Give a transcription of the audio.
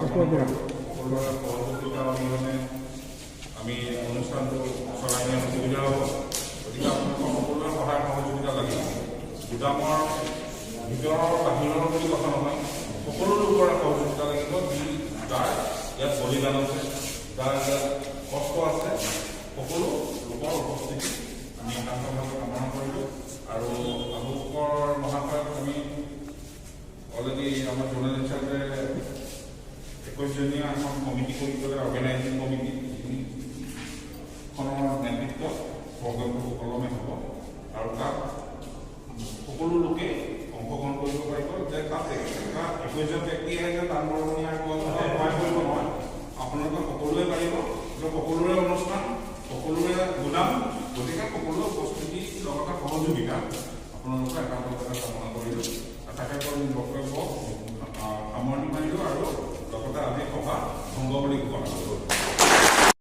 সকলোৰে সহযোগিতা অবিহনে আমি অনুষ্ঠানটো চলাই নিয়াৰ অসুবিধা হ'ব। গতিকে আপোনালোকৰ সকলোৰে সহায় সহযোগিতা লাগিব। গুদামৰ ভিতৰৰ বাহিৰৰ বুলি কথা নহয়, সকলো লোকৰে সহযোগিতা লাগিব। যাৰ ইয়াত বলিদান আছে, যাৰ ইয়াত কষ্ট আছে, সকলো লোকৰ উপস্থিতি আমি একান্তভাৱে কামনা কৰিলোঁ। আৰু আপোনালোকৰ মহাশয়ক আমি অলৰেডি আমাৰ জোনেল ইনচাৰ্জে 21জনীয়া এখন কমিটি কৰি পেলাই অৰ্গেনাইজিং কমিটি খনৰ নেতৃত্ব প্ৰগ্ৰেমটো সুকলমে হ'ব আৰু তাত সকলো লোকে অংশগ্ৰহণ কৰিব পাৰিব। যে তাত 21জন ব্যক্তিয়ে যে দান বৰঙণি সহায় কৰিব নহয়, আপোনালোকে সকলোৱে পাৰিব। সকলোৰে অনুষ্ঠান, সকলোৰে গুদাম, গতিকে সকলো উপস্থিতি লগতে সহযোগিতা আপোনালোকে একান্তভাৱে কামনা কৰিলোঁ। তাকে কৰি বক্তব্য সামৰণি মাৰিলোঁ আৰু লগতে আজি সভা ভংগ